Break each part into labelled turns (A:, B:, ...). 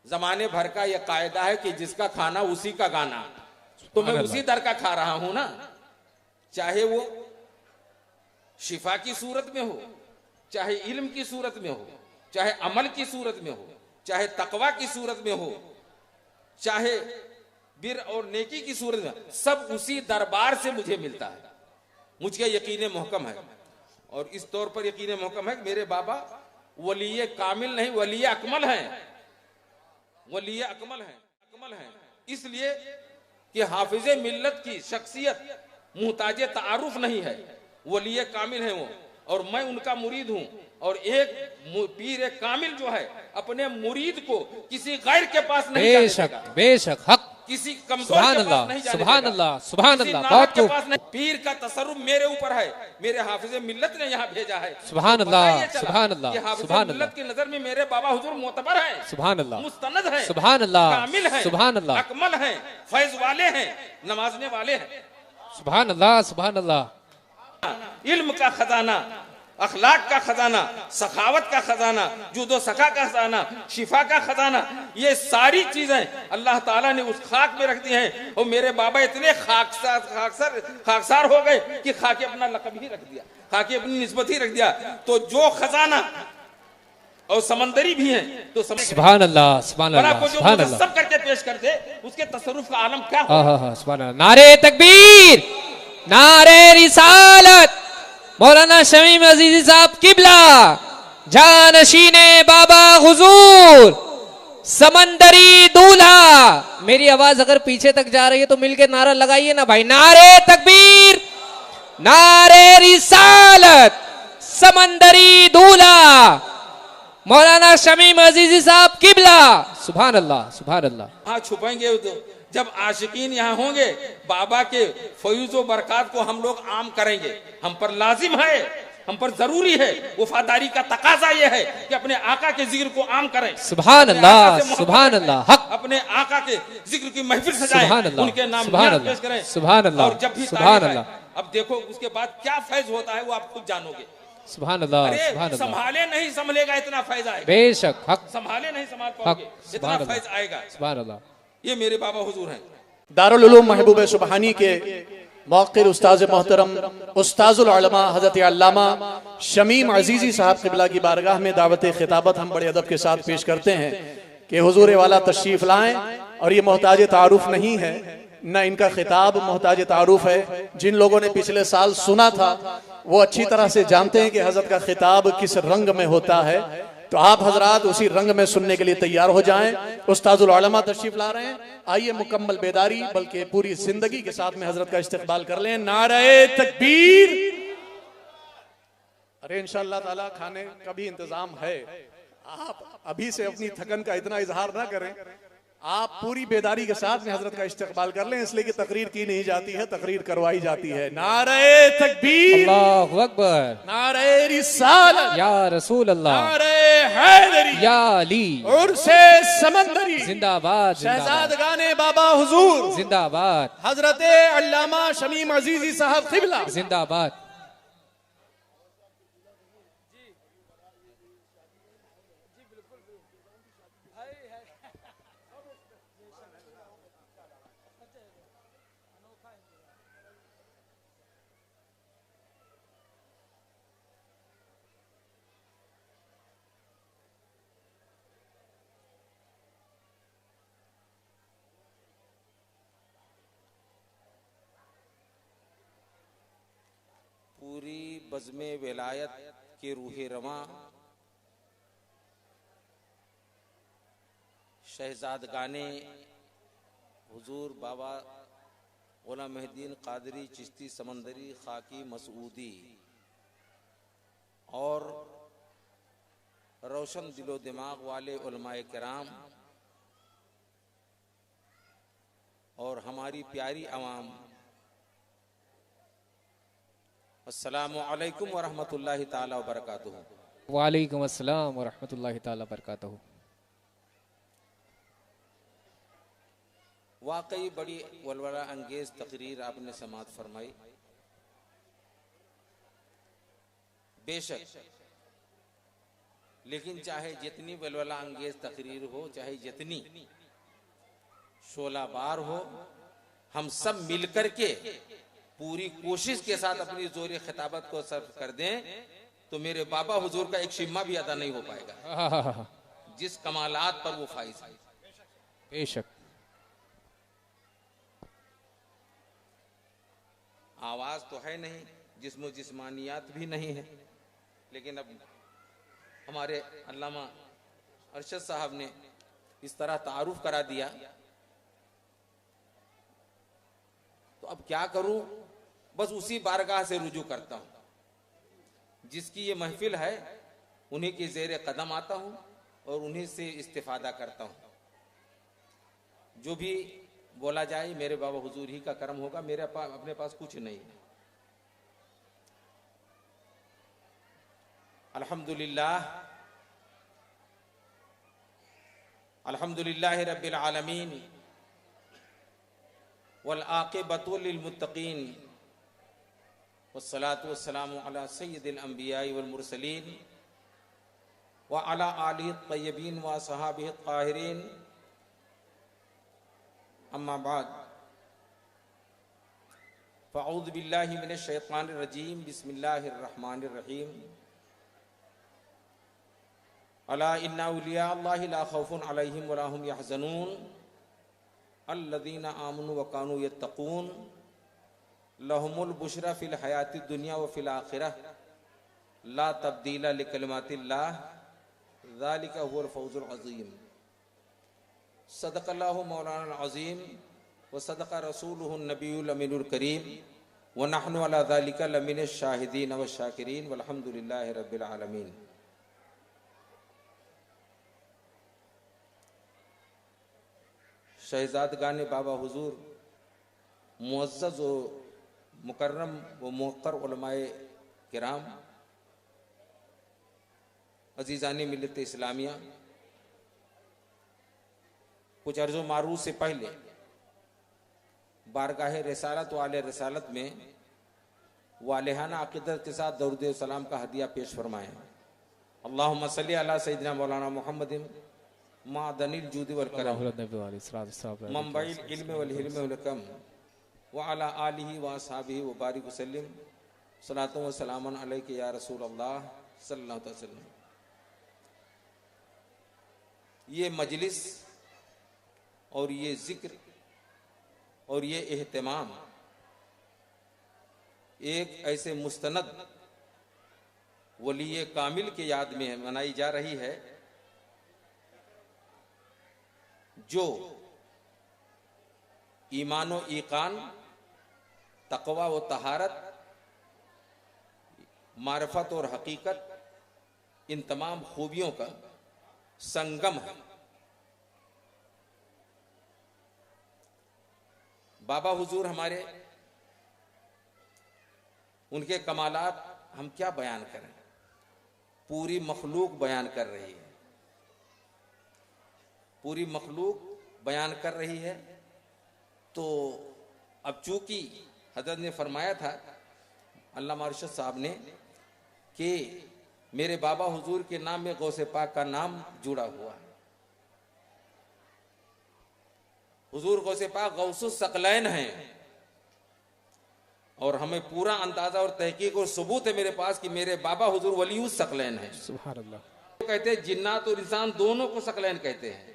A: जमाने भर का यह कायदा है कि जिसका खाना उसी का गाना, तो मैं उसी दर का खा रहा हूं ना, चाहे वो शिफा की सूरत में हो, चाहे इल्म की सूरत में हो, चाहे अमल की सूरत में हो, चाहे तकवा की सूरत में हो, चाहे बिर और नेकी की सूरत में, सब उसी दरबार से मुझे मिलता है। मुझे यकीन महकम है, और इस तौर पर यकीन महकम है कि मेरे बाबा वली कामिल नहीं, वली अकमल हैं, वली अकमल हैं। इसलिए कि हाफिज मिल्लत की शख्सियत मुहताज तारुफ नहीं है, वली कामिल है वो, और मैं उनका मुरीद हूं। और एक पीर कामिल जो है अपने मुरीद को किसी गैर के पास नहीं जाने देगा,
B: बेशक हक,
A: किसी कमजोर के पास नहीं जाने
B: सुभान
A: देगा,
B: अल्लाह, सुभान
A: किसी
B: अल्लाह,
A: नाहक
B: बहुत
A: के
B: खूब।
A: पास नहीं। पीर का तसर्रुफ मेरे ऊपर है, मेरे हाफिज मिल्लत ने यहाँ भेजा है।
B: सुभान
A: तो
B: अल्लाह,
A: पता ये चला
B: सुभान अल्लाह,
A: कि हाफिज
B: सुभान
A: मिल्लत की नजर में मेरे बाबा हुजूर मोतबर है,
B: सुभान अल्लाह,
A: मुस्तनद है,
B: सुभान अल्लाह,
A: कामिल है,
B: सुभान अल्लाह,
A: अकमल है, फैज वाले हैं, नमाजने वाले हैं।
B: सुभान अल्लाह, सुभान अल्लाह।
A: इल्म का खजाना, अखलाक का खजाना, सखावत का खजाना, जुदो सखा का खजाना, शिफा का खजाना, ये सारी चीजें अल्लाह ताला ने उस खाक में रख दी हैं। और मेरे बाबा इतने खाकसार हो गए कि खाके अपना लक़ब ही रख दिया, खाके अपनी निस्बत ही रख दिया। तो जो खजाना और समंदरी भी हैं, तो
B: सुभान अल्लाह, सुभान अल्लाह,
A: को जो
B: सुभान अल्लाह,
A: सब करके पेश कर दे, उसके तसर्रुफ का आलम क्या
B: हाँ
A: हो।
B: हाँ, सुभान अल्लाह। नारे तकबीर, नारे रिसालत, मौलाना शमीम अजीजी साहब किबला, जानशीने बाबा हुजूर, समंदरी दूल्हा। मेरी आवाज अगर पीछे तक जा रही है तो मिलके नारा लगाइए ना भाई। नारे तकबीर, नारे रिसालत, समंदरी दूल्हा, मौलाना शमीम अजीजी साहब किबला। सुभान अल्लाह, सुभान अल्लाह।
A: हाँ, छुपाएंगे तो जब आशिकीन यहाँ होंगे, बाबा के फयूज़ो बरकात को हम लोग आम करेंगे। हम पर लाजिम है, हम पर जरूरी है, वफादारी का तकाजा ये है कि अपने आका के जिक्र को आम करें।
B: सुभान अल्लाह, सुभान अल्लाह, हक,
A: अपने आका के जिक्र की महफिल सजाएं, उनके नाम पेश करें।
B: सुभान अल्लाह,
A: और जब भी
B: सुभान
A: तारीफ है,
B: अल्लाह।
A: अब देखो उसके बाद क्या फैज होता है वो आप खुद जानोगे।
B: सुभान अल्लाह,
A: अरे
B: सुभान अल्लाह,
A: संभाले नहीं संभलेगा इतना फैज आएगा,
B: बेशक हक,
A: संभाले नहीं संभाल
B: हक,
A: पाओगे इतना
B: सुभान अल्लाह,
A: फैज आएगा।
B: सुभान अल्लाह।
A: ये मेरे बाबा हुजूर हैं।
C: दारुल उलूम महबूब सुबहानी के मौक़िर उस्ताज़ मोहतरम उस्ताज़ुल उलमा हज़रत अल्लामा शमीम अजीज़ी साहब क़िबला की बारगाह में दावत खिताबत हम बड़े अदब के साथ पेश करते हैं कि हुजूर वाला तशरीफ़ लाएं। और ये मोहताज तारुफ नहीं है, न इनका खिताब मोहताज तारुफ है। जिन लोगों ने पिछले साल सुना था वो अच्छी तरह से जानते हैं कि हज़रत का खिताब किस रंग में होता है। तो आप हजरात उसी रंग में सुनने के लिए तैयार हो जाएं। उस्ताजुल उलमा तशरीफ ला रहे हैं, आइए मुकम्मल बेदारी बल्कि पूरी जिंदगी के साथ में हजरत का इस्तकबाल कर लें। नारे तकबीर। अरे इंशाअल्लाह ताला खाने का भी इंतजाम है, आप अभी से अपनी थकन का इतना इजहार ना करें, आप पूरी बेदारी के साथ में हजरत का इस्तकबाल कर लें। इसलिए कि तकरीर की नहीं जाती है, तकरीर करवाई जाती है। नारे तकबीर,
B: अल्लाहु अकबर,
C: नारे रिसालत,
B: या रसूल अल्लाह,
C: नारे हैदरी,
B: या अली,
C: उर्से समंदरी,
B: जिंदाबाद,
C: शहजादगाने बाबा हुजूर,
B: जिंदाबाद,
C: हजरत अल्लामा शमीम अजीजी साहब क़िबला,
B: जिंदाबाद।
A: पूरी बज़्मे विलायत के रूहे रवां शहजादगाने हुजूर बाबा ग़ुलाम मुहिद्दीन क़ादरी चिश्ती समंदरी खाकी मसूदी और रोशन दिलो दिमाग वाले उलमाए किराम और हमारी प्यारी आवाम, अस्सलामु अलैकुम व रहमतुल्लाहि ताला व बरकातुहू।
B: वालेकुम अस्सलाम व रहमतुल्लाहि ताला बरकातुहू।
A: वाकई बड़ी वलवला अंगेज तकरीर आपने समात फरमाई। बेशक लेकिन चाहे जितनी वलवला अंगेज तकरीर हो, चाहे जितनी 16 बार हो, हम सब मिलकर के पूरी कोशिश के साथ अपनी जोर खिताबत को सर्व कर दें तो मेरे बाबा हुजूर का एक शिम्मा भी अदा नहीं हो पाएगा, जिस कमालात पर वो फाइज है।
B: बेशक।
A: आवाज तो है नहीं, जिस्म जिस्मानियात भी नहीं है, लेकिन अब हमारे अल्लामा अरशद साहब ने इस तरह तारुफ करा दिया, तो अब क्या करूं, बस उसी बारगाह से रुजू करता हूं। जिसकी ये महफिल है उन्हीं के ज़ेरे कदम आता हूं और उन्हीं से इस्तिफादा करता हूं। जो भी बोला जाए मेरे बाबा हुजूर ही का करम होगा, मेरे अपने पास कुछ नहीं है। अल्हम्दुलिल्लाह रब्बिल आलमीन वल आक़िबतु लिल मुत्तक़ीन वस्सलातु वस्सलामु अला सय्यिदिल अंबिया'i वल मुरसलीन व अला आलिहि तय्यबीन व असहाबिहि ताहिरीन, अम्मा बाद, फ़अऊज़ु बिल्लाहि मिनश शैतानिर रजीम, बिस्मिल्लाहिर रहमानिर रहीम। अला इन्ना औलिया अल्लाहि ला खौफुन अलैहिम वला हुम यहज़नून अल्लज़ीना आमनु व कानू यत्तक़ून लहुमुल बुशरा फिल हयातिद दुनिया व फिल आखिरह ला तब्दीला लिकलिमातिल्लाह ज़ालिका हुवल फ़ौज़ुल अज़ीम। सदक़ल्लाहु मौलाना अज़ीम व सदक़ रसूलुहुन नबियुल अमीनुल करीम व नहनु अला ज़ालिका लमिनश शाहिदीन व शाकिरीन वल्हम्दुलिल्लाहि रब्बिल आलमीन। शहजादगान बाबा हुजूर, मुअज़्ज़ज़ व मुकर्रम व मुवक्कर उलमाए किराम, अजीज़ानी मिल्लत इस्लामिया, कुछ अर्ज़ो मारूफ से पहले बारगाह रिसालत वाले रिसालत में वालिहाना अक़ीदत के साथ दरूद सलाम का हदिया पेश फरमाएं। अल्लाहुम्मा सल्ली अला सय्यिदिना मौलाना मुहम्मदिन मादनिल जूद वल करम मंबइल इल्म वल हिल्म वल कम व अला आलिहि व असहाबिहि व बारिक वसल्लम सलातु व सलामन अलैका या रसूल अल्लाह सल्लल्लाहु अलैहि वसल्लम। ये मजलिस और ये जिक्र और ये एहतमाम एक ऐसे मुस्तनद वली कामिल के याद में मनाई जा रही है जो ईमान व ईकान, तकवा व तहारत, मारफत और हकीकत, इन तमाम खूबियों का संगम है। बाबा हुजूर हमारे, उनके कमालात हम क्या बयान करें, पूरी मखलूक बयान कर रही है, पूरी मखलूक बयान कर रही है। तो अब चूंकि हज़रत ने फरमाया था अल्लामा अरशद साहब ने कि मेरे बाबा हुजूर के नाम में गौसे पाक का नाम जुड़ा हुआ है। हुजूर गौसे पाक गौसुस सकलैन हैं और हमें पूरा अंदाजा और तहकीक और सबूत है मेरे पास कि मेरे बाबा हुजूर वलीउस सकलैन हैं।
B: सुभान अल्लाह।
A: कहते हैं जिन्नात और इंसान दोनों को सकलैन कहते हैं।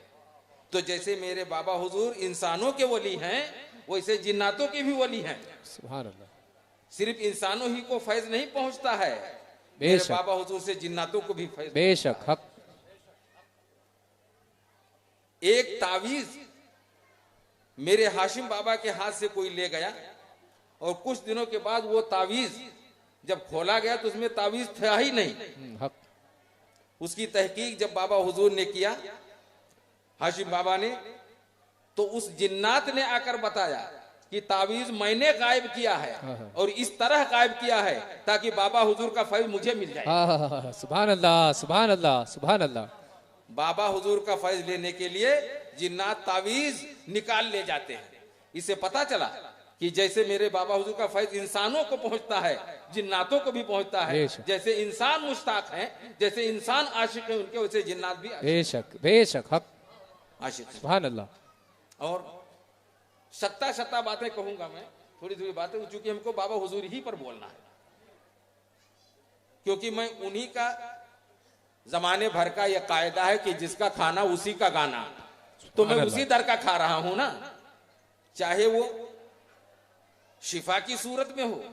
A: तो जैसे मेरे बाबा हुजूर इंसानों के वली हैं वैसे जिन्नातों के भी वली हैं।
B: सुभान अल्लाह।
A: सिर्फ इंसानों ही को फैज नहीं पहुंचता है, मेरे बाबा हुजूर से जिन्नातों को भी फैज।
B: बेशक हक।
A: एक तावीज मेरे हाशिम बाबा के हाथ से कोई ले गया और कुछ दिनों के बाद वो तावीज जब खोला गया तो उसमें तावीज था ही नहीं।
B: हक।
A: उसकी तहकीक जब बाबा हुजूर ने किया, हाशिम बाबा ने, तो उस जिन्नात ने आकर बताया कि तावीज मैंने गायब किया है और इस तरह गायब किया है ताकि बाबा हुजूर का फैज मुझे मिल जाए।
B: सुभान अल्लाह, सुभान अल्लाह, सुभान अल्लाह।
A: बाबा हुजूर का फैज लेने के लिए जिन्नात तावीज निकाल ले जाते हैं। इससे पता चला कि जैसे मेरे बाबा हुजूर का फैज इंसानों को पहुंचता है जिन्नातों को भी पहुंचता है।
B: बेशक।
A: जैसे इंसान मुश्ताक हैं, जैसे इंसान आशिक है उनके, वैसे जिन्नात भी
B: बेशक बेशक हक
A: आशिक हैं।
B: सुभान अल्लाह।
A: और सत्ता बातें कहूंगा मैं, थोड़ी थोड़ी बातें, चूंकि हमको बाबा हुजूर ही पर बोलना है, क्योंकि मैं उन्हीं का जमाने भर का यह कायदा है कि जिसका खाना उसी का गाना, तो मैं उसी दर का खा रहा हूं ना। चाहे वो शिफा की सूरत में हो,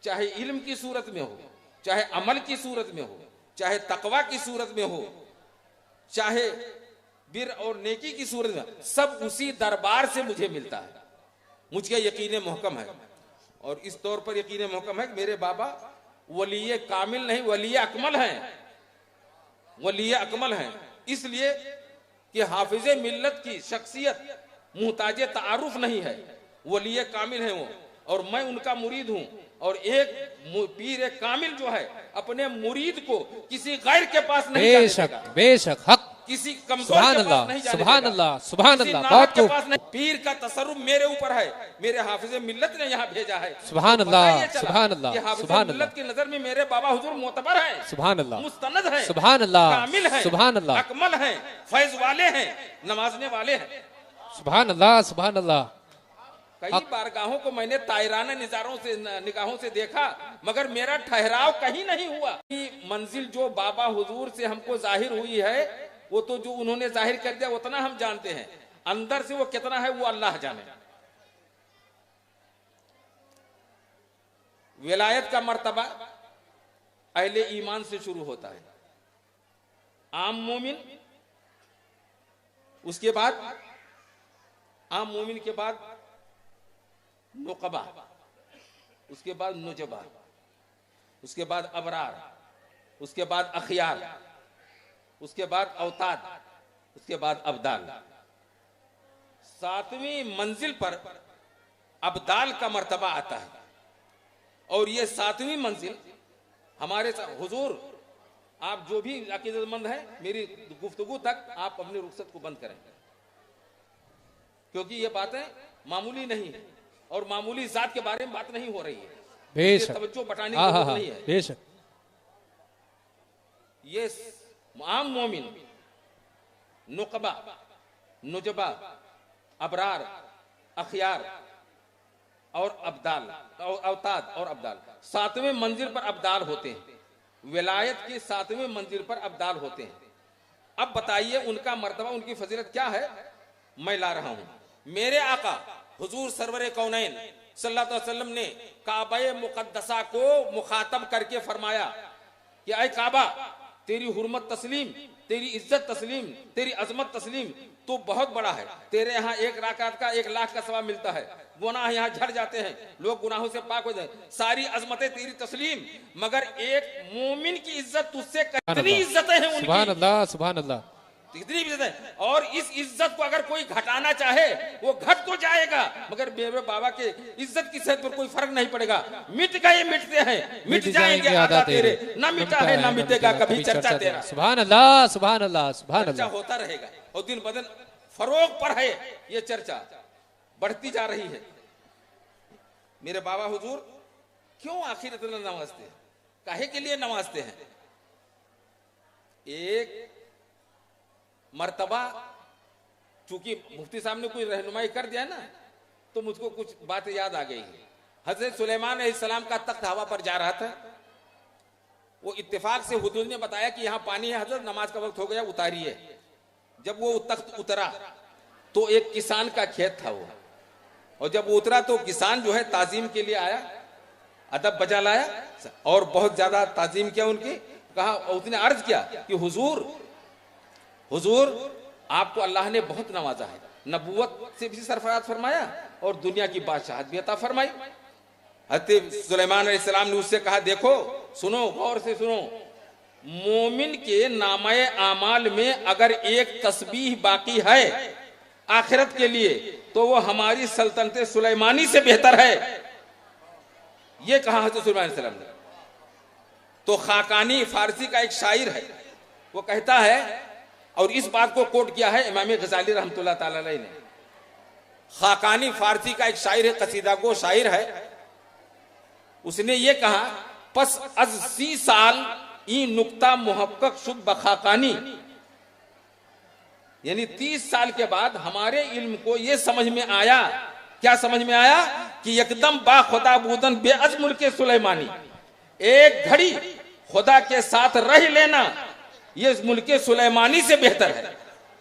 A: चाहे इल्म की सूरत में हो, चाहे अमल की सूरत में हो, चाहे तकवा की सूरत में हो, चाहे बिर और नेकी की सूरत में, सब उसी दरबार से मुझे मिलता है। मुझे यकीन मुहकम है, और इस तौर पर यकीन मुहकम है कि मेरे बाबा वलीय कामिल नहीं, वलीय अकमल हैं, वलीय अकमल हैं। इसलिए कि हाफिजे मिल्लत की शख्सियत मुहताजे तारुफ नहीं है, वलीय कामिल है वो, और मैं उनका मुरीद हूं। और एक पीर कामिल जो है अपने मुरीद को किसी गैर के पास नहीं जाने
B: बेशक
A: देगा,
B: बेशक हक
A: किसी कमजोर
B: सुभान
A: के
B: अल्लाह
A: पास नहीं जाने
B: सुभान
A: देगा,
B: अल्लाह सुभान
A: किसी
B: अल्लाह।
A: नाहक
B: बहुत
A: के
B: खूब
A: पास नहीं। पीर का तसर्रुफ मेरे ऊपर है, मेरे हाफिज मिल्लत ने यहाँ भेजा है।
B: सुभान
A: तो
B: अल्लाह,
A: पता ये चला
B: सुभान अल्लाह,
A: कि हाफिज
B: सुभान
A: मिल्लत
B: अल्लाह।
A: की नजर में मेरे बाबा हुजूर मोतबर है,
B: सुभान अल्लाह
A: मुस्तनद है,
B: सुभान अल्लाह
A: कामिल है,
B: सुभान अल्लाह
A: अकमल है, फैज वाले हैं, नमाजने वाले हैं।
B: सुभान अल्लाह सुभान अल्लाह।
A: कई बारगाहों को मैंने तायराना निगाहों से देखा, मगर मेरा ठहराव कहीं नहीं हुआ। मंजिल जो बाबा हुजूर से हमको जाहिर हुई है, वो तो जो उन्होंने जाहिर कर दिया उतना हम जानते हैं, अंदर से वो कितना है वो अल्लाह जाने। विलायत का मर्तबा अहले ईमान से शुरू होता है, आम मोमिन, उसके बाद आम मोमिन के बाद नुकबा, उसके बाद नुजबा, उसके बाद अबरार, उसके बाद अखियार, उसके बाद अवताद, उसके बाद अब्दाल। 7वीं मंजिल पर अब्दाल का मर्तबा आता है, और ये 7वीं मंजिल हमारे हुजूर, आप जो भी अकीदतमंद हैं, मेरी गुफ्तगू तक आप अपनी रुखसत को बंद करें, क्योंकि ये बातें मामूली नहीं है, और मामूली जात के बारे में बात नहीं हो रही है,
B: बेशक
A: तवज्जो बटाने की जरूरत नहीं है।
B: बेशक
A: ये आम मोमिन, नुकबा, नुजबा, अबरार, अखियार और अब्दाल, अवताद और अब्दाल, 7वें मंजिल पर अब्दाल होते हैं। विलायत की 7वें मंजिल पर अब्दाल होते हैं। अब बताइए उनका मर्तबा, उनकी फजीलत क्या है, मैं ला रहा हूं। मेरे आका हुजूर सरवरे कौनैन सल्लल्लाहु अलैहि वसल्लम ने काबा मुकद्दसा को मुखातब करके फरमाया कि ऐ काबा, तेरी हुर्मत तस्लीम, तेरी इज्जत तस्लीम, तेरी अजमत तस्लीम, तो बहुत बड़ा है। तेरे यहाँ 1 रकात का 1 लाख का सवाब मिलता है, गुनाह यहाँ झड़ जाते हैं, लोग गुनाहों से पाक हो जाए, सारी अजमतें तेरी तस्लीम, मगर एक मोमिन की इज्जत तुझसे कितनी इज्जतें हैं उनकी,
B: सुभान अल्लाह सुभान अल्लाह,
A: कितनी इज्जत है। और इस इज्जत को अगर कोई घटाना चाहे वो घट तो जाएगा, मगर मेरे बाबा के इज्जत की सेहत पर कोई फर्क नहीं पड़ेगा। मिट गए मिटते हैं, मिट जाएंगे आदा तेरे, ना मिटा है ना मिटेगा कभी चर्चा तेरा।
B: सुभान अल्लाह सुभान अल्लाह सुभान
A: चर्चा
B: अल्लाह।
A: होता रहेगा, और दिन बदन फरोग पर है, ये चर्चा बढ़ती जा रही है। मेरे बाबा हुजूर क्यों आखिर इतना नवाजते हैं, काहे के लिए नवाजते हैं? एक मर्तबा, चूंकि मुफ्ती साहब ने कोई रहनुमाई कर दिया ना, तो मुझको कुछ बातें याद आ गई। हजरत सुलेमान अलैहिस्सलाम का तख्त हवा पर जा रहा था, वो इत्तेफाक से हुजूर ने बताया कि यहाँ पानी है हजरत, नमाज का वक्त हो गया, उतारिए। जब वो तख्त उतरा तो एक किसान का खेत था वो, और जब वो उतरा तो किसान जो है ताजीम के लिए आया, अदब बजा लाया और बहुत ज्यादा ताजीम किया उनकी। कहा, उसने अर्ज किया कि हुजूर हुजूर आपको अल्लाह ने बहुत नवाजा है, नबूवत से भी सरफराज फरमाया और दुनिया की बादशाहत भी अता फरमाई। हज़रत सुलेमान अलैहिस्सलाम ने उससे कहा, देखो सुनो, गौर से सुनो, मोमिन के नामाए आमाल में अगर एक तस्बीह बाकी है आखिरत के लिए, तो वो हमारी सल्तनत सुलेमानी से बेहतर है। ये कहा हज़रत सुलेमान अलैहिस्सलाम ने। तो खाकानी फारसी का एक शायर है, वो कहता है, और इस बात को कोट किया है इमाम गजाली रहमतुल्लाह ताला अलैह ने। खाकानी फारसी का एक शायर है, कसीदा गो शायर है, उसने ये कहा पस अज 30 साल ई नुक्ता मुहक्कक शुभ बखाकानी, यानी 30 साल के बाद हमारे इल्म को यह समझ में आया, क्या समझ में आया कि एकदम बा खुदा बूदन बेअज मुल्के सुलेमानी, एक घड़ी खुदा के साथ रह लेना ये मुल्के सुलेमानी से बेहतर है,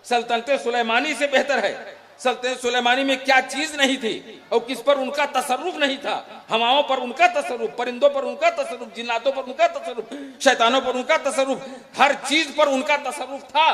A: सल्तनत सुलेमानी से बेहतर है। सल्तनत सुलेमानी में क्या चीज नहीं थी और किस पर उनका तसर्रुफ नहीं था, हवाओं पर उनका तसर्रुफ, परिंदों पर उनका तसर्रुफ, जिन्नातों पर उनका तसर्रुफ, शैतानों पर उनका तसर्रुफ, हर चीज पर उनका तसर्रुफ था।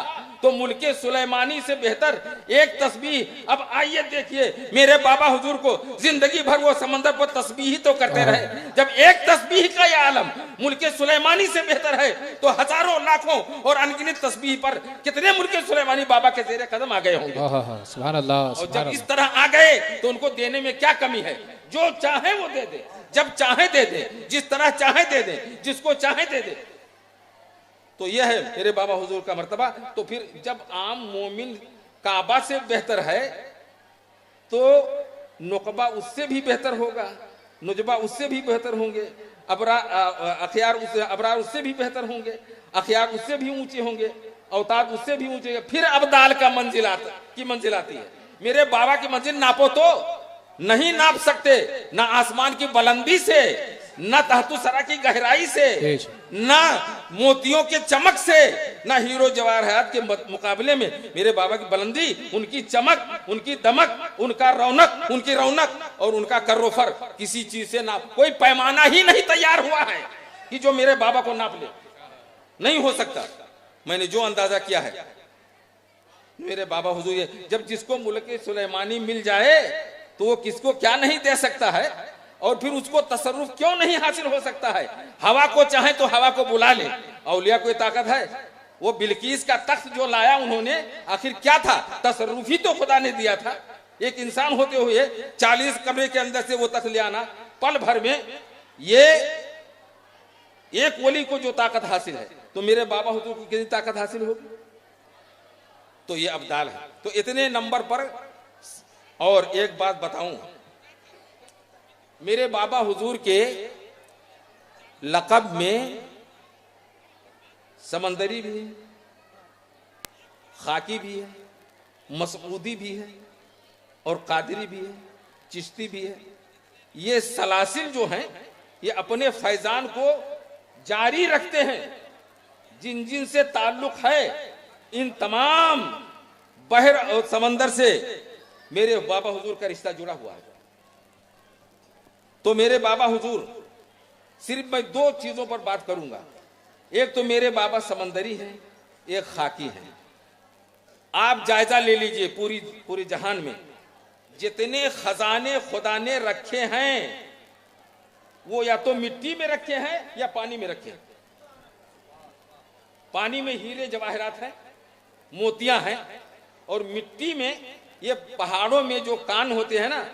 A: तो मुल्के सुलेमानी से बेहतर एक तस्बीह। अब आइए देखिए मेरे बाबा हुजूर को जिंदगी भर वो समंदर पर तस्बीह ही तो करते रहे। जब एक तस्बीह का ये आलम मुल्के सुलेमानी से बेहतर है तो हजारों लाखों और अनगिनत तस्बीह पर कितने मुल्के सुलेमानी बाबा के जेरे कदम आ गए होंगे।
B: सुभान अल्लाह।
A: और जब इस तरह आ गए तो उनको देने में क्या कमी है? जो चाहे वो दे दे, जब चाहे दे दे, जिस तरह चाहे दे दे, जिसको चाहे दे दे। तो यह है मेरे बाबा हुजूर का मर्तबा। तो फिर जब आम मोमिन काबा से बेहतर है तो नुकबा उससे भी बेहतर होगा, नुजबा उससे भी बेहतर होंगे, अबरार उससे भी बेहतर होंगे, अखियार उससे भी ऊंचे होंगे, अवताद उससे भी ऊंचे। फिर अबदाल का मंजिल आती है। मेरे बाबा की मंजिल नापो तो नहीं नाप सकते, ना आसमान की बुलंदी से, ना तहतु सरा की गहराई से, ना मोतियों के चमक से, ना हीरो जवाहरात के मुकाबले में मेरे बाबा की बुलंदी, उनकी चमक, उनकी दमक, उनका रौनक, उनकी रौनक और उनका कर्रोफर किसी चीज से ना, कोई पैमाना ही नहीं तैयार हुआ है कि जो मेरे बाबा को नाप ले। नहीं हो सकता। मैंने जो अंदाजा किया है मेरे बाबा हुजूर, जब जिसको मुल्क सुलेमानी मिल जाए तो वो किसको क्या नहीं दे सकता है, और फिर उसको तसर्रुफ क्यों नहीं हासिल हो सकता है। हवा को चाहे तो हवा को बुला ले, औलिया कोई ताकत है। वो बिल्किस का तख्त जो लाया उन्होंने, आखिर क्या था? तसर्रुफ ही तो खुदा ने दिया था। एक इंसान होते हुए 40 कमरे के अंदर से वो तख्त ले आना पल भर में, ये एक वली को जो ताकत हासिल है तो मेरे बाबा हुजूर को कितनी ताकत हासिल होगी? तो ये अब्दाल है। तो इतने नंबर पर। और एक बात बताऊं, मेरे बाबा हुजूर के लक़ब में समंदरी भी है, खाकी भी है, मसऊदी भी है और कादरी भी है, चिश्ती भी है। ये सलासिल जो हैं ये अपने फैजान को जारी रखते हैं। जिन जिन से ताल्लुक है इन तमाम बहर और समंदर से मेरे बाबा हुजूर का रिश्ता जुड़ा हुआ है। तो मेरे बाबा हुजूर, सिर्फ मैं 2 चीजों पर बात करूंगा। एक तो मेरे बाबा समंदरी हैं, एक खाकी हैं। आप जायजा ले लीजिए पूरी जहान में जितने खजाने खुदा ने रखे हैं वो या तो मिट्टी में रखे हैं या पानी में रखे हैं। पानी में हीरे जवाहरात हैं, मोतियां हैं, और मिट्टी में ये पहाड़ों में जो कान होते हैं ना,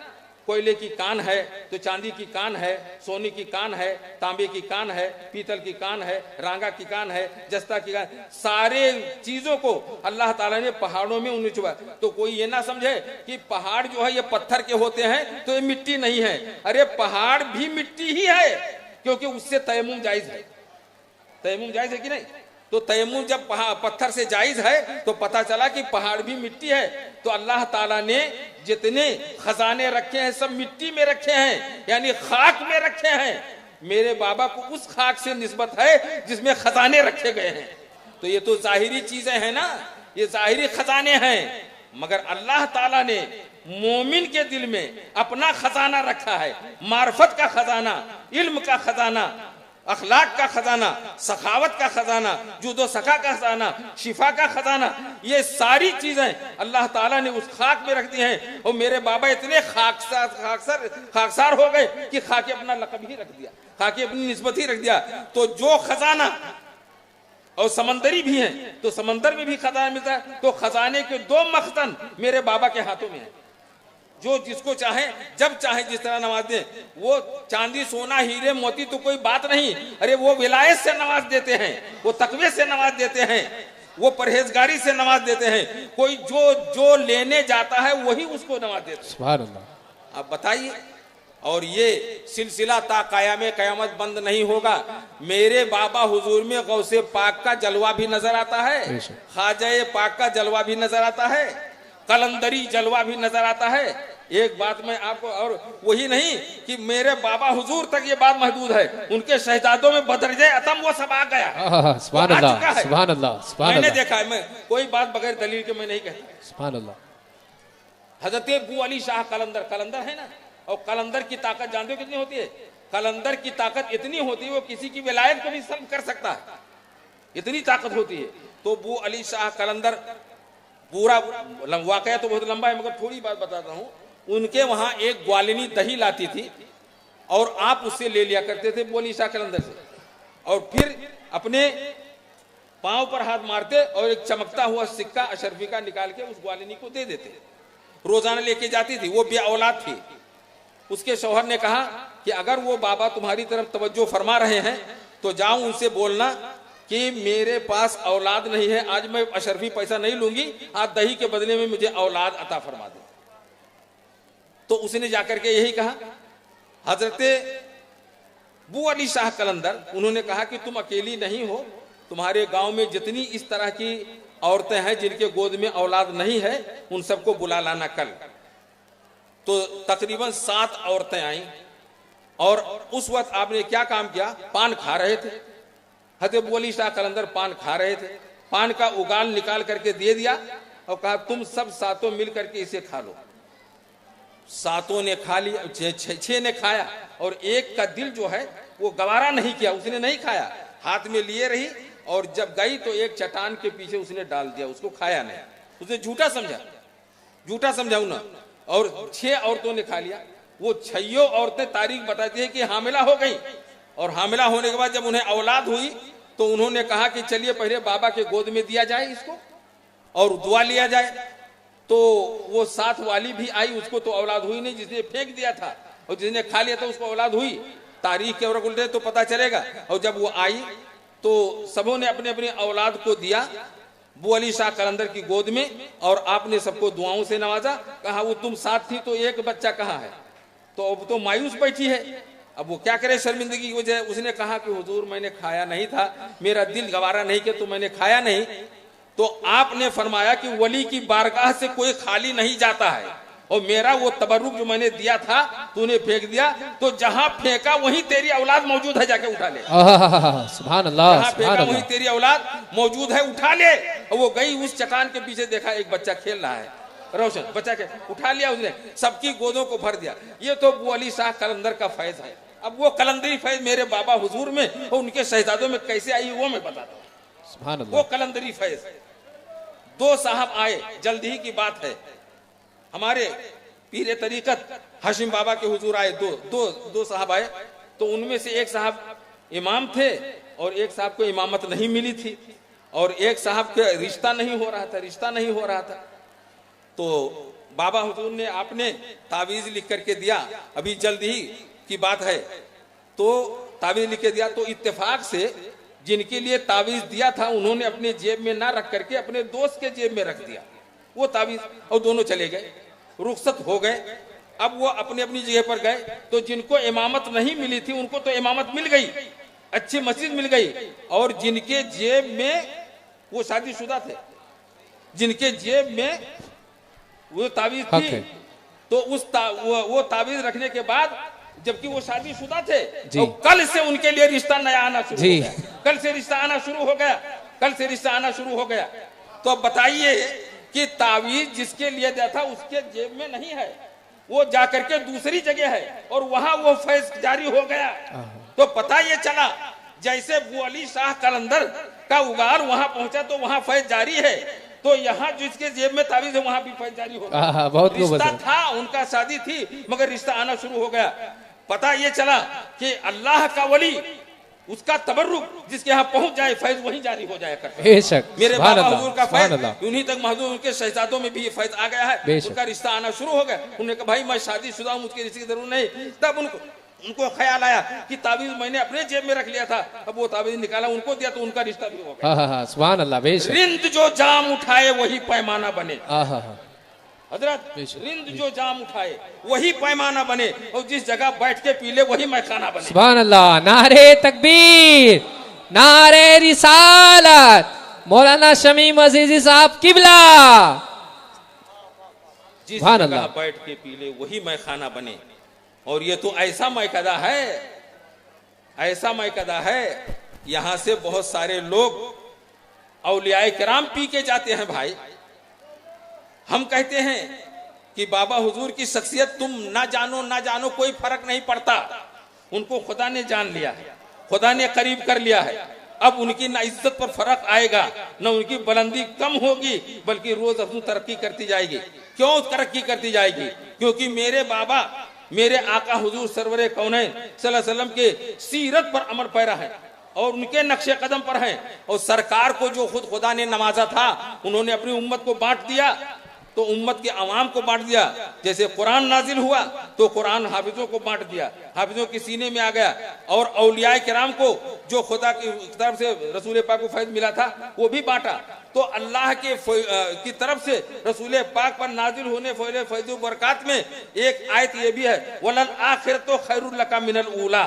A: कोयले की कान है तो चांदी की कान है, सोने की कान है, तांबे की कान है, पीतल की कान है, रांगा की कान है, जस्ता की कान, सारे चीजों को अल्लाह ताला ने पहाड़ों में उन्हें छुपा। तो कोई ये ना समझे कि पहाड़ जो है ये पत्थर के होते हैं तो ये मिट्टी नहीं है। अरे पहाड़ भी मिट्टी ही है, क्योंकि उससे तयम्मुम जायज है। तयम्मुम जायज है कि नहीं? तो तयम्मुम जब पत्थर से जायज है तो पता चला कि पहाड़ भी मिट्टी है। तो अल्लाह ताला ने जितने खजाने रखे हैं सब मिट्टी में रखे हैं, यानी खाक में रखे हैं। मेरे बाबा को उस खाक से निस्बत है जिसमें खजाने रखे गए हैं। तो ये तो जाहिरी चीजें हैं ना, ये जाहिरी खजाने हैं, मगर अल्लाह ताला ने मोमिन के दिल में अपना खजाना रखा है। मार्फत का खजाना, इल्म का खजाना, अखलाक का खजाना, सखावत का खजाना, जुदो सखा का खजाना, शिफा का खजाना, ये सारी चीजें अल्लाह ताला ने उस खाक में रख दी हैं। और मेरे बाबा इतने खाकसार हो गए कि खाके अपना लक़ब ही रख दिया, खाके अपनी निस्बत ही रख दिया। तो जो खजाना, और समंदरी भी हैं तो समंदर में भी खजाना मिलता है। तो खजाने के 2 मख्तन मेरे बाबा के हाथों में है। जो जिसको चाहे जब चाहे जिस तरह नवाज दे। वो चांदी सोना हीरे मोती तो कोई बात नहीं, अरे वो विलायत से नवाज देते हैं, वो तकवे से नवाज देते हैं, वो परहेजगारी से नवाज देते हैं। कोई जो लेने जाता है वही उसको नवाज देता है। सुभान अल्लाह। आप बताइए और ये सिलसिला ता कायाम कयामत बंद नहीं होगा। मेरे बाबा हुजूर में गौसे पाक का जलवा भी नजर आता है, ख्वाजा पाक का जलवा भी नजर आता है, कलंदरी जलवा भी नजर आता है। एक बात मैं आपको, और वही नहीं कि मेरे बाबा हुजूर तक ये बात महदूद है, उनके शहजादों में बदरजे अतम वो सब आ गया।
B: सुभान अल्लाह, सुभान अल्लाह, सुभान
A: मैंने
B: अल्लाह,
A: देखा है, मैं कोई बात बगैर दलील के मैं नहीं कहता।
B: सुभान अल्लाह।
A: हजरत अबू अली शाह कलंदर, कलंदर है ना, और कलंदर की ताकत जानते हो कितनी होती है? कलंदर की ताकत इतनी होती है वो किसी की विलायत को भी सब कर सकता है, इतनी ताकत होती है। तो अबू अली शाह कलंदर, पूरा वाकया तो बहुत लंबा है मगर थोड़ी बात बताता हूँ। उनके वहां एक ग्वालिनी दही लाती थी और आप उससे ले लिया करते थे अबू अली शाह कलंदर से, और फिर अपने पांव पर हाथ मारते और एक चमकता हुआ सिक्का अशरफी का निकाल के उस ग्वालिनी को दे देते। रोजाना लेके जाती थी, वो बे औलाद थी। उसके शौहर ने कहा कि अगर वो बाबा तुम्हारी तरफ तवज्जो फरमा रहे हैं तो जाओ उनसे बोलना कि मेरे पास औलाद नहीं है, आज मैं अशरफी पैसा नहीं लूंगी, आज दही के बदले में मुझे औलाद अता फरमा दे। तो उसने जाकर के यही कहा। हजरत अबू अली शाह कलंदर, उन्होंने कहा कि तुम अकेली नहीं हो, तुम्हारे गांव में जितनी इस तरह की औरतें हैं जिनके गोद में औलाद नहीं है, उन सबको बुला लाना कल। तो तकरीबन 7 औरतें आईं और उस वक्त आपने क्या काम किया? पान खा रहे थे। हजरत अबू अली शाह कलंदर पान खा रहे थे, पान का उगाल निकाल करके दे दिया और कहा तुम सब 7 मिल करके इसे खा लो। 7 ने खा लिया, 6 ने खाया और एक का दिल जो है वो गवारा नहीं किया, उसने नहीं खाया, हाथ में लिए रही और जब गई तो एक चट्टान के पीछे उसने डाल दिया, उसको खाया नहीं। उसने झूठा समझा, झूठा समझाऊ ना, और 6 औरतों ने खा लिया। वो 6 औरतें तारीख बताती है कि हामिला हो गई, और हामिला होने के बाद जब उन्हें औलाद हुई तो उन्होंने कहा कि चलिए पहले बाबा के गोद में दिया जाए इसको और दुआ लिया जाए। तो वो 7 वाली भी आई, उसको तो औलाद हुई नहीं, जिसने फेंक दिया था, और जिसने खा लिया था उसको औलाद हुई। तारीख के और उल्टे तो पता चलेगा। और जब वो आई तो सबों ने अपने अपने औलाद को दिया अबू अली शाह कलंदर की गोद में, और आपने सबको दुआओं से नवाजा। कहा वो तुम 7 थी तो एक बच्चा कहाँ है? तो अब तो मायूस बैठी है, अब वो क्या करे शर्मिंदगी की वजह। उसने कहा कि हुजूर मैंने खाया नहीं था, मेरा दिल गवारा नहीं कि तो मैंने खाया नहीं। तो आपने फरमाया कि वली की बारगाह से कोई खाली नहीं जाता है, और मेरा वो तबर्रुक जो मैंने दिया था तूने फेंक दिया, तो जहां फेंका वहीं तेरी औलाद मौजूद है, जाके उठा ले।
B: सुभान अल्लाह,
A: जहां
B: सुभान
A: फेंका वहीं
B: अल्लाह।
A: तेरी औलाद मौजूद है, उठा ले। और वो गई उस चट्टान के पीछे, देखा एक बच्चा खेल रहा है, रोशन बच्चा के उठा लिया उसने, सबकी गोदों को भर दिया। ये तो अबू अली शाह कलंदर का फैज है। अब वो कलंदरी फैज मेरे बाबा हुजूर में और उनके शहजादों में कैसे आई वो मैं बताता हूँ।
B: सुभान अल्लाह।
A: वो कलंदरी फैज। 2 साहब आए, जल्दी ही की बात है, हमारे पीरे तरीकत हाशिम बाबा के हुजूर आए। दो साहब आए। तो उनमें से एक साहब इमाम थे और एक साहब को इमामत नहीं मिली थी, और एक साहब का रिश्ता नहीं हो रहा था। तो बाबा हुजूर ने आपने तावीज लिख करके दिया, अभी जल्द ही की बात है। तो तावीज लिख के दिया, तो इत्तेफाक से जिनके लिए तावीज दिया था उन्होंने अपने जेब में ना रख करके अपने दोस्त के जेब में रख दिया वो तावीज, और दोनों चले गए, रुखसत हो गए। अब वो अपनी अपनी जगह पर गए। तो जिनको इमामत नहीं मिली थी उनको तो इमामत मिल गई, अच्छी मस्जिद मिल गई, और जिनके जेब में वो शादीशुदा थे, जिनके जेब में वो तावीज थी, तो वो तावीज रखने के बाद, जबकि वो शादीशुदा थे, तो कल से उनके लिए रिश्ता नया आना शुरू हो गया। कल से रिश्ता आना शुरू हो गया। तो अब बताइए कि तावीज जिसके लिए दिया था उसके जेब में नहीं है, वो जाकर के दूसरी जगह है और वहां वो फैज जारी हो गया। तो पता ये चला जैसे अबू अली शाह कलंदर का उगार वहां पहुंचा तो वहां फैज जारी है, तो यहाँ जिसके जेब में तावीज है वहां भी फैज जारी हो गया।
B: बहुत
A: रिश्ता था, उनका शादी थी, मगर रिश्ता आना शुरू हो गया। पता ये चला कि अल्लाह का वली, उसका तबर्रुक जिसके यहाँ पहुंच जाए फैज वहीं जारी हो जाए करता है। मेरे बाबा हुजूर का फैज उन्हीं तक महदूद, उनके शहजादों में भी ये फैज आ गया है, उनका रिश्ता आना शुरू हो गया। उन्होंने कहा भाई मैं शादीशुदा हूं, मुझके रिश्ते की जरूरत नहीं। तब उनको ख्याल आया कि तावीज मैंने अपने जेब में रख लिया था, अब वो तावीज निकाला उनको दिया तो उनका रिश्ता भी हो गया।
B: सुभान अल्लाह।
A: रिंद जो जाम उठाए वही पैमाना बने। हजरत रिंद जो जाम उठाए वही पैमाना बने, और जिस जगह बैठ के पी ले वही मैखाना बने।
B: सुभान अल्लाह। नारे तकबीर, नारे रिसालत, मौलाना शमीम अजीजी साहब किबला।
A: जिस
B: सुभान
A: जगह
B: अल्लाह।
A: बैठ के पी ले वही मैखाना बने। और ये तो ऐसा मैकदा है, ऐसा मैकदा है, यहां से बहुत सारे लोग औलियाए किराम पी के जाते हैं भाई। हम कहते हैं कि बाबा हुजूर की शख्सियत तुम ना जानो कोई फर्क नहीं पड़ता, उनको खुदा ने जान लिया है, खुदा ने करीब कर लिया है। अब उनकी ना इज्जत पर फर्क आएगा, ना उनकी बुलंदी कम होगी, बल्कि रोज अपनी तरक्की करती जाएगी। क्यों तरक्की करती जाएगी? क्योंकि मेरे बाबा, मेरे आका हुजूर सरवरे कौनैन सल्लल्लाहु अलैहि वसल्लम के सीरत पर अमल पैरा है और उनके नक्शे कदम पर हैं। और सरकार को जो खुद खुदा ने नवाजा था, उन्होंने अपनी उम्मत को बांट दिया, तो उम्मत के अवाम को बांट दिया। जैसे कुरान नाजिल हुआ तो कुरान हाफिजों को बांट दिया, हाफिजों के सीने में आ गया। और औलियाए किराम को जो खुदा की तरफ से रसूल पाक को फैज़ मिला था वो भी बांटा। तो अल्लाह के की तरफ से रसूल पाक पर नाजिल होने फैज़ व बरकात में एक आयत ये भी है, वलल आखिरतु खैरुल लका मिनल ऊला।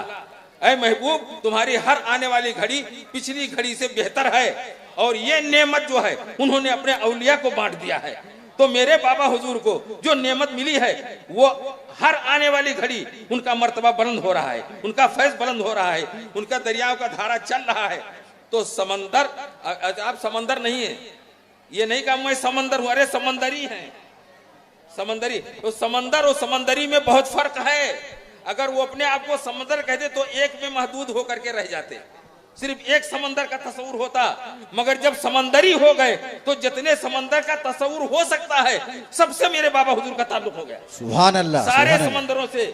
A: ऐ महबूब, तुम्हारी हर आने वाली घड़ी पिछली घड़ी से बेहतर है। और ये नेमत जो है उन्होंने अपने औलिया को बांट दिया है। तो मेरे बाबा हुजूर को जो नेमत मिली है वो हर आने वाली घड़ी उनका मर्तबा बुलंद हो रहा है, उनका फैज बुलंद हो रहा है, उनका दरियाओं का धारा चल रहा है। तो समंदर, आप समंदर नहीं है, ये नहीं कहा मैं समंदर हूं, अरे समंदरी है, समंदरी। तो समंदर और समंदरी में बहुत फर्क है। अगर वो अपने आप को समंदर कहते तो एक में महदूद होकर के रह जाते, सिर्फ एक समंदर का तस्वुर होता। मगर जब समंदरी हो गए तो जितने समंदर का तस्वुर हो सकता है सबसे मेरे बाबा हुजूर का ताल्लुक हो गया।
D: सुभान अल्लाह।
A: सारे समंदरों से,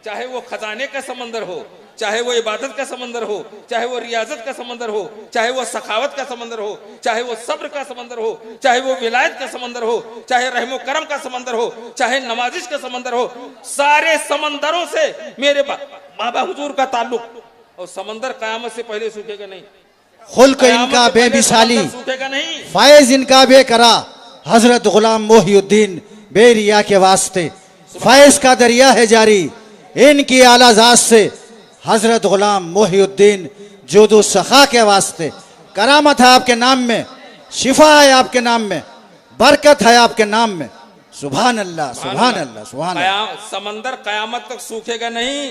A: चाहे वो खजाने का समंदर हो, चाहे वो इबादत का समंदर हो, चाहे वो रियाजत का समंदर हो, चाहे वो सखावत का समंदर हो, चाहे वो सब्र का समंदर हो, चाहे वो विलायत का समंदर हो, चाहे रहमो करम का समंदर हो, चाहे नवाजिश का समंदर हो, सारे समंदरों से मेरे बाबा हुजूर का ताल्लुक। और समंदर कयामत से पहले सूखेगा नहीं,
D: खुल्क इनका बेमिसाली,
A: सूखेगा नहीं।
D: फैज इनका बेकरा, हजरत गुलाम मोहिउद्दीन बेरिया के वास्ते फैज का दरिया है जारी। इनकी आला जात से हजरत गुलाम मोहिउद्दीन जोदो सखा के वास्ते करामत है आपके नाम में, शिफा है आपके नाम में, बरकत है आपके नाम में। सुभान अल्लाह, सुभान अल्लाह, सुभान अल्लाह।
A: समंदर कयामत तक सूखेगा नहीं।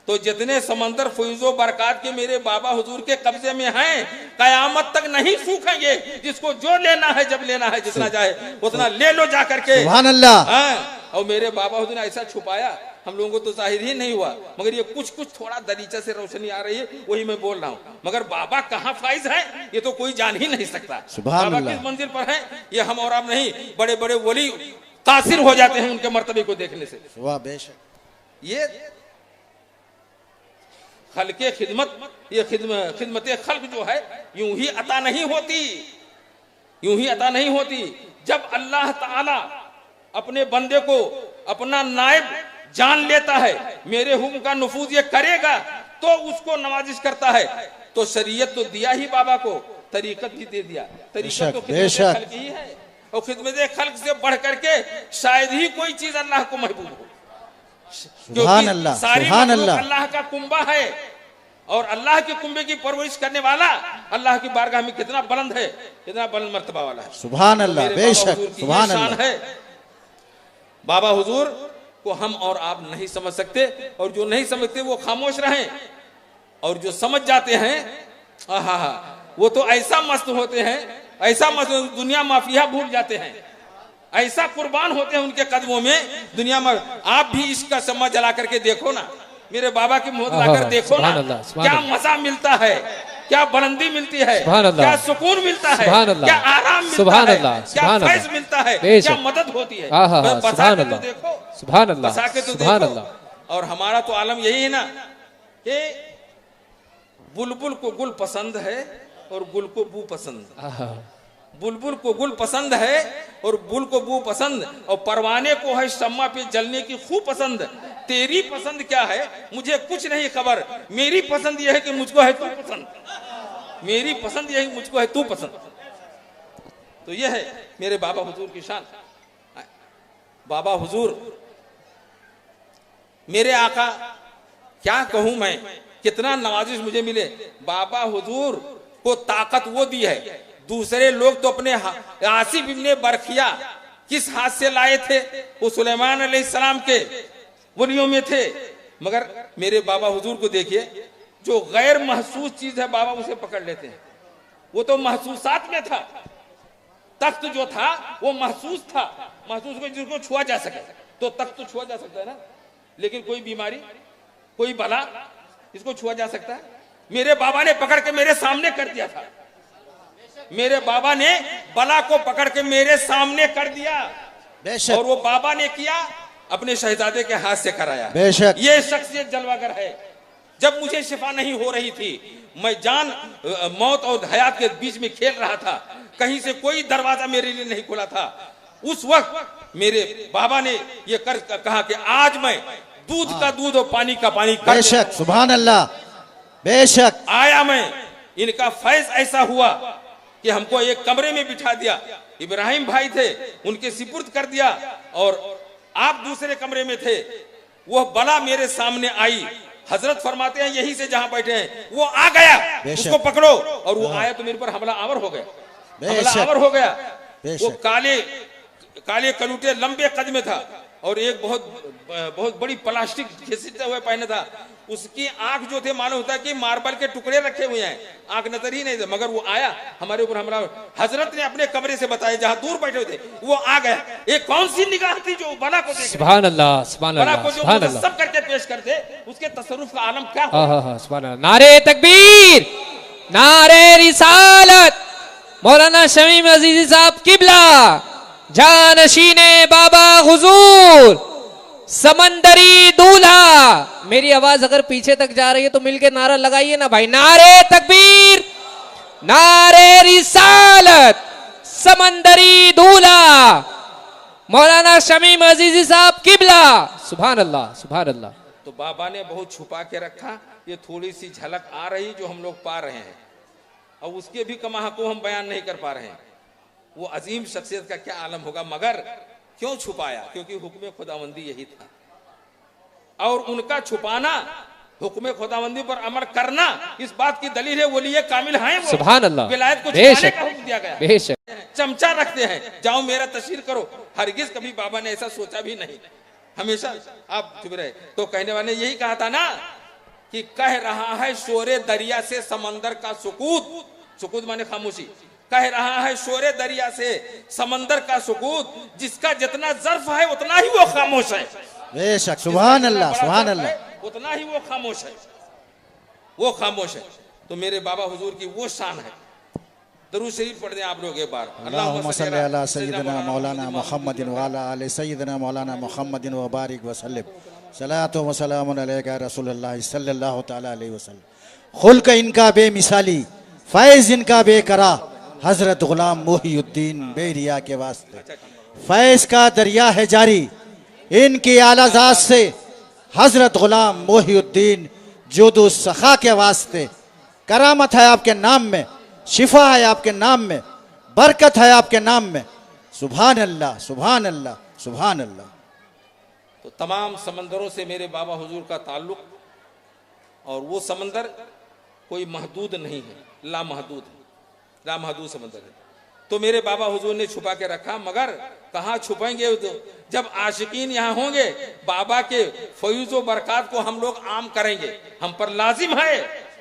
A: तो जितने समंदर फैज़ो बरकात के मेरे बाबा हुजूर के कब्जे में हैं, कयामत तक नहीं सूखेंगे। जिसको जो लेना है, जब लेना है, जितना चाहे उतना ले लो जा करके।
D: सुभान अल्लाह।
A: और मेरे बाबा हुजूर ने ऐसा छुपाया, हम लोगों को तो जाहिर ही नहीं हुआ, मगर ये कुछ कुछ थोड़ा दरीचा से रोशनी आ रही है, वही मैं बोल रहा हूँ। मगर बाबा कहाँ फाइज है ये तो कोई जान ही नहीं सकता। बाबा किस मंजिल पर है ये हम और आप नहीं, बड़े बड़े वली तासिर हो जाते हैं उनके मर्तबे को देखने से।
D: वाह बेशक।
A: ये खल्के खिदमत, ये खिदमत खल्क जो है यूं ही अता नहीं होती, यूं ही अता नहीं होती। जब अल्लाह ताला अपने बंदे को अपना नायब जान लेता है, मेरे हुक्म का नफूज ये करेगा तो उसको नवाजिश करता है। तो शरीयत तो दिया ही बाबा को, तरीकत भी दे दिया। तरीकत तो खिदमत खल्क ही है, और खिदमत खल्क से बढ़ करके शायद ही कोई चीज अल्लाह को महबूब हो।
D: सुभान अल्लाह, सुभान अल्लाह।
A: अल्लाह का कुंबा है और अल्लाह के कुंबे की परवरिश करने वाला अल्लाह की बारगाह में कितना बुलंद है, कितना बुलंद मर्तबा वाला है।
D: सुभान अल्लाह, बेशक, सुभान अल्लाह है।
A: बाबा हुजूर को हम और आप नहीं समझ सकते, और जो नहीं समझते वो खामोश रहें, और जो समझ जाते हैं आहा वो तो ऐसा मस्त होते हैं, ऐसा मस्त, दुनिया माफिया भूल जाते हैं, ऐसा कुर्बान होते हैं उनके कदमों में। दुनिया में आप भी इसका सम्मा जला करके देखो ना, मेरे बाबा की मोहब्बत लाकर देखो ना, क्या मजा मिलता है, क्या बुलंदी मिलती है, क्या सुकून मिलता है, क्या आराम मिलता है, क्या फैज़ मिलता है, क्या मदद होती है।
B: सुभान अल्लाह,
A: देखो,
B: सुभान अल्लाह,
A: सुभान अल्लाह। और हमारा तो आलम यही है ना कि बुलबुल को गुल पसंद है और गुल को बू पसंद, बुलबुल को गुल पसंद है और बुल को बू पसंद, और परवाने को है शम्मा पे जलने की खूब पसंद। तेरी पसंद क्या है मुझे कुछ नहीं खबर, मेरी पसंद यह है कि मुझको है तू पसंद, मेरी पसंद यह है कि मुझको है तू पसंद। तो यह है मेरे बाबा हुजूर की शान। बाबा हुजूर, मेरे आका, क्या कहूं मैं, कितना नवाजिश मुझे मिले। बाबा हुजूर को ताकत वो दी है, दूसरे लोग तो अपने आसिफ इब्ने बरखिया किस हाथ से लाए थे, वो सुलेमान अलैहिस्सलाम के वलियों में थे, मगर मेरे बाबा हुजूर को देखिए, जो गैर महसूस चीज है बाबा उसे पकड़ लेते हैं। वो तो महसूसात में था, तख्त जो था वो महसूस था, महसूस को जिसको छुआ जा सके, तो तख्त तो छुआ जा सकता है ना, लेकिन कोई बीमारी, कोई बला, इसको छुआ जा सकता है? मेरे बाबा ने पकड़ के मेरे सामने कर दिया था, मेरे बाबा ने बला को पकड़ के मेरे सामने कर दिया,
D: बेशक,
A: और वो बाबा ने किया, अपने शहजादे के हाथ से कराया।
D: बेशक,
A: ये शख्सियत जलवागर है। जब मुझे शिफा नहीं हो रही थी, मैं जान मौत और हयात के बीच में खेल रहा था, कहीं से कोई दरवाजा मेरे लिए नहीं खुला था, उस वक्त मेरे बाबा ने ये कर कहा कि आज मैं दूध का दूध और पानी का पानी कर
D: बेशक, सुभान अल्लाह, बेशक।
A: आया मैं, इनका फैज ऐसा हुआ कि हमको एक कमरे में बिठा दिया, इब्राहिम भाई थे, उनके सिपुर्द कर दिया, और आप दूसरे कमरे में थे। वो बला मेरे सामने आई, हजरत फरमाते हैं यहीं से जहां बैठे हैं, वो आ गया, उसको पकड़ो, और वो आया तो मेरे पर हमला आवर हो गया, हमला आवर हो गया। वो काले काले कलूटे, लंबे कद में था, और एक बहुत बड़ी प्लास्टिक घिसते हुए पहने था। उसकी आंख जो थे मालूम होता है कि मार्बल के टुकड़े रखे हुए हैं, आंख नजर ही नहीं थे, मगर वो आया हमारे ऊपर हमला। हजरत ने अपने कमरे से बताया जहां दूर बैठे हुए थे, वो आ गया। एक कौन सी निगाह थी जो बला को देख,
B: सुभान अल्लाह, सुभान
A: बला
B: अल्लाह,
A: को जो
B: सुभान अल्लाह,
A: सब करके पेश कर दे, उसके तसर्रुफ का आलम क्या हो।
B: सुभान अल्लाह। नारे तकबीर, नारे रिसालत, मौलाना शमीम अजीजी साहब किबला, जानशीने बाबा हुजूर, समंदरी दूल्हा। मेरी आवाज अगर पीछे तक जा रही है तो मिलके नारा लगाइए ना भाई, नारे तकबीर, नारे रिसालत, समंदरी दूल्हा, मौलाना शमीम अजीजी साहब किबला। सुभान अल्लाह, सुभान अल्लाह।
A: तो बाबा ने बहुत छुपा के रखा, ये थोड़ी सी झलक आ रही जो हम लोग पा रहे हैं, और उसके भी कमा को हम बयान नहीं कर पा रहे हैं। वो अजीम शख्सियत का क्या आलम होगा, मगर क्यों छुपाया? क्योंकि हुक्म खुदावंदी यही था, और उनका छुपाना, हुक्म खुदावंदी पर अमल करना, इस बात की दलील है वली कामिल हैं वो।
B: सुभान अल्लाह,
A: विलायत को छुपाने का हुक्म दिया गया।
B: बेशक,
A: चमचा रखते हैं, जाओ मेरा तशहीर करो, हरगिज कभी बाबा ने ऐसा सोचा भी नहीं, हमेशा आप चुप रहे। तो कहने वाले ने यही कहा था ना कि कह रहा है शोरे दरिया से समंदर का सुकूत, सुकूत माने खामोशी, कह रहा है शोरे दरिया से समंदर का सुकूत, जिसका जितना ज़र्फ है उतना ही वो खामोश है।
D: बेशक, सुभान अल्लाह, सुभान अल्लाह,
A: उतना ही वो खामोश है, वो खामोश है। तो मेरे बाबा हुजूर की वो शान है। दरूद शरीफ पढ़ दें आप लोग एक बार।
D: अल्लाहुम्मा सल्ली अला सय्यिदना मौलाना मुहम्मदिन व अला आलि सय्यिदना मौलाना मुहम्मदिन व बारिक व सल्लिम। सलातो व सलामुन अलैका रसूलुल्लाह सल्लल्लाहु तआला अलैहि वसल्लम। खुल्क इनका बेमिसाली, फैज़ इनका बेकरा, हजरत गुलाम मोहिउद्दीन बेरिया के वास्ते। फैज़ का दरिया है जारी इनकी आला ज़ात से, हजरत गुलाम मोहिउद्दीन जुदू सखा के वास्ते। करामत है आपके नाम में, शिफा है आपके नाम में, बरकत है आपके नाम में। सुभान अल्लाह, सुभान अल्लाह, सुभान अल्लाह।
A: तो तमाम समंदरों से मेरे बाबा हुजूर का ताल्लुक, और वो समंदर कोई महदूद नहीं है, लामहदूद है, लामहदूद समंदर है। तो मेरे बाबा हुजूर ने छुपा के रखा, मगर कहाँ छुपाएंगे? तो जब आशिकीन यहाँ होंगे, बाबा के फयूज़ व बरक़ात को हम लोग आम करेंगे। हम पर लाजिम है,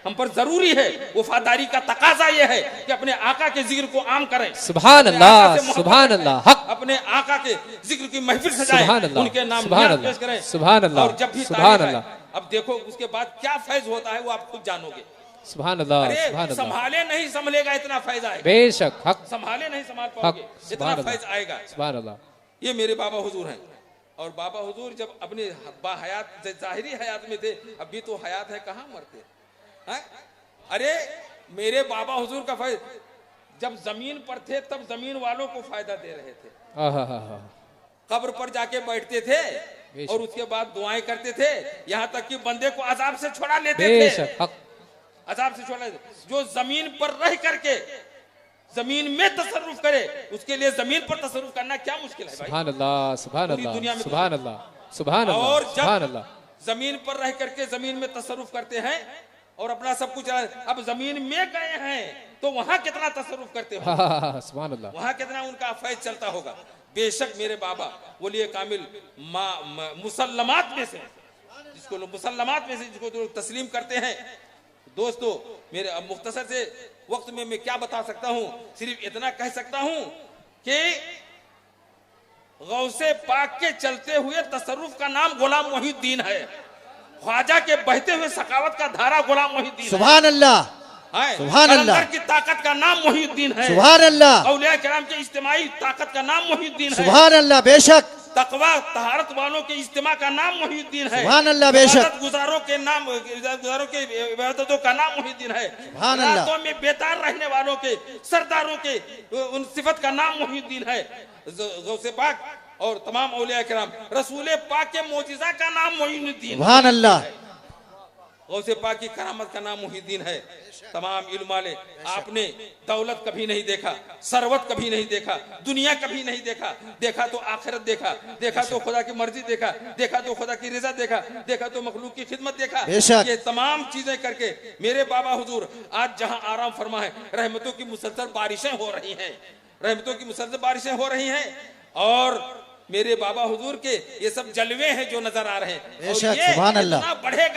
A: हम पर जरूरी है, वफादारी का तकाजा यह है कि अपने आका के जिक्र को आम करें।
B: सुभान अल्लाह, सुभान अल्लाह, हक,
A: अपने आका के जिक्र की महफिल सजाएं, उनके नाम पेश करें।
B: सुभान अल्लाह,
A: और जब भी
B: सुभान अल्लाह।
A: अब देखो उसके बाद क्या फैज होता है वो आप खुद जानोगे।
B: सुभान अल्लाह,
A: अरे
B: सुभान अल्लाह,
A: संभाले नहीं संभलेगा इतना फैज आएगा,
B: बेशक, हक,
A: संभाले नहीं संभाल
B: हक,
A: पाओगे इतना
B: सुभान
A: फैज
B: अल्लाह,
A: आएगा।
B: सुभान अल्लाह।
A: ये मेरे बाबा हुजूर हैं। और बाबा हुजूर जब अपने बाहयात जाहिरी हयात में थे, अभी तो हयात है, कहाँ मरते हैं? अरे मेरे बाबा हुजूर का फैज, जब जमीन पर थे तब जमीन वालों को फायदा दे रहे थे, कब्र पर जाके बैठते थे और उसके बाद दुआएं करते थे, यहाँ तक कि बंदे को अजाब से छुड़ा लेते थे, अजाब से छुड़ा लेते। जो जमीन पर रह करके जमीन में तसर्रुफ करे, उसके लिए जमीन पर तसर्रुफ करना क्या मुश्किल है भाई।
B: सुभान अल्लाह, सुभान
A: पूरी
B: अल्लाह,
A: दुनिया में
B: सुभान अल्लाह, सुभान अल्लाह,
A: और
B: सुभान
A: जब
B: अल्लाह।
A: जमीन पर रह करके जमीन में तसर्रुफ करते हैं और अपना सब कुछ, अब जमीन में गए हैं तो वहां कितना तसर्रुफ करते हो,
B: सुभान अल्लाह।
A: वहां कितना उनका फैज चलता होगा। बेशक मेरे बाबा वली कामिल मुसल्लमात में से, जिसको लोग मुसल्लमात में से जिसको लोग तस्लीम करते हैं। दोस्तों मेरे अब मुख्तसर से वक्त में मैं क्या बता सकता हूं, सिर्फ इतना कह सकता हूं कि गौसे पाक के चलते हुए तसर्रुफ का नाम गुलाम मोहिउद्दीन है, ख्वाजा के बहते हुए सखावत का धारा गुलाम मोहिउद्दीन है।
D: सुभान अल्लाह,
A: है।
D: सुभान अल्लाह।
A: कलंदर की ताकत का नाम मोहिउद्दीन है।
D: सुभान अल्लाह,
A: औलिया किराम के इज्तिमाई ताकत का नाम मोहिउद्दीन है।
D: सुभान अल्लाह, बेशक
A: तकवा तहारत वालों के इज्तिमा का नाम मोहिउद्दीन है।
D: सुभान अल्लाह, बेशक
A: इबादत गुजारों के नाम, गुजारों के इबादतों का नाम मोहिउद्दीन है।
D: सुभान अल्लाह।
A: रातों में बेतार रहने वालों के सरदारों के उन सिफत का नाम मोहिउद्दीन है। गौसे पाक और तमाम औलिया किराम रसूल पाक के मोजिजा का नाम मोहिउद्दीन।
D: सुभान अल्लाह,
A: गौसे पाक की करामत का नाम मोहिउद्दीन है। तमाम इल्म वाले, आपने दौलत कभी नहीं देखा, सरवत कभी नहीं देखा, दुनिया कभी नहीं देखा, देखा तो आखिरत देखा, देखा तो खुदा की मर्जी देखा, देखा तो खुदा की रजा देखा, देखा तो मखलूक की खिदमत देखा।
D: बेशक।
A: ये तमाम चीजें करके मेरे बाबा हुजूर आज जहां आराम फरमा है, रहमतों की मुसलसल बारिशें हो रही हैं, रहमतों की मुसलसल बारिशें हो रही हैं। और मेरे बाबा हुजूर के ये सब जलवे हैं जो नजर आ रहे हैं। और
D: बेशक,
A: ये
D: सुभान अल्लाह।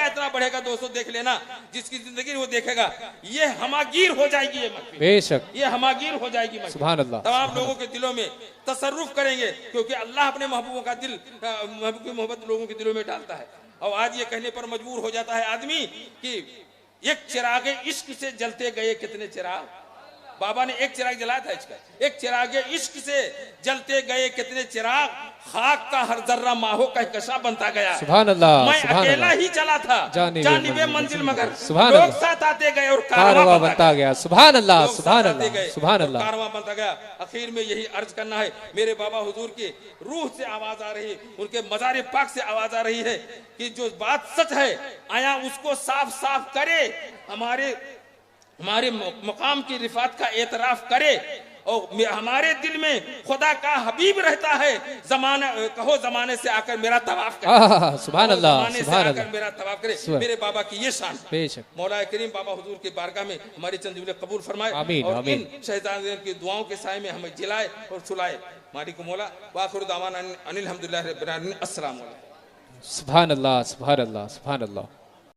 A: इतना बढ़ेगा दोस्तों, देख लेना, जिसकी जिंदगी वो देखेगा ये हमागीर हो जाएगी, ये महफिल
B: बेशक,
A: ये हमागीर हो जाएगी महफिल।
B: सुभान अल्लाह।
A: तमाम लोगों के दिलों में तसर्रुफ करेंगे, क्योंकि अल्लाह अपने महबूबों का दिल, महबूब की मोहब्बत लोगों के दिलों में डालता है। और आज ये कहने पर मजबूर हो जाता है आदमी कि एक चिराग इश्क से जलते गए कितने चिराग। बाबा ने एक चिराग जलाया था इसका, एक चिराग इश्क से जलते गए कितने चिराग, खाक का हर जर्रा माहो का कशा बनता गया।
B: सुभान अल्लाह,
A: मैं
B: सुभान
A: अकेला
B: अल्लाह।
A: ही चला था जानिबे मंजिल, मगर
B: सुभान
A: लोग
B: अल्लाह।
A: साथ आते गए और
B: कारवां बनता गया। सुभान अल्लाह,
A: लोग
B: सुभान
A: साथ आते
B: अल्लाह,
A: गए
B: सुभान
A: और
B: अल्लाह।
A: कारवां बनता गया। आखिर में यही अर्ज करना है, मेरे बाबा हुजूर की रूह से आवाज आ रही, उनके मज़ार पाक से आवाज आ रही है कि जो बात सच है आया उसको साफ साफ करे, हमारे मुकाम की रिफात का एतराफ करे। और हमारे दिल में खुदा का हबीब रहता है, जमाना कहो जमाने से आकर मेरा तवाफ करे।
B: सुभान अल्लाह,
A: जमाने से
B: सुभान
A: आकर
B: अल्लाह।
A: मेरा तवाफ करे। मेरे बाबा की ये शान।
B: बेशक।
A: मौला करीम बाबा हुजूर के बारगाह में हमारी चंद जुमले कबूल फरमाए,
B: आमीन,
A: और
B: आमीन।
A: इन शहजादियों की दुआओं के साए में हमें जिलाए और सुलाए। मालिक मौला वाखिर दावाना अनिल हम्दुलिल्लाहि रब्बिल आलमीन। अस्सलाम वालेकुम।
B: सुभान अल्लाह, सुभान अल्लाह, सुभान अल्लाह।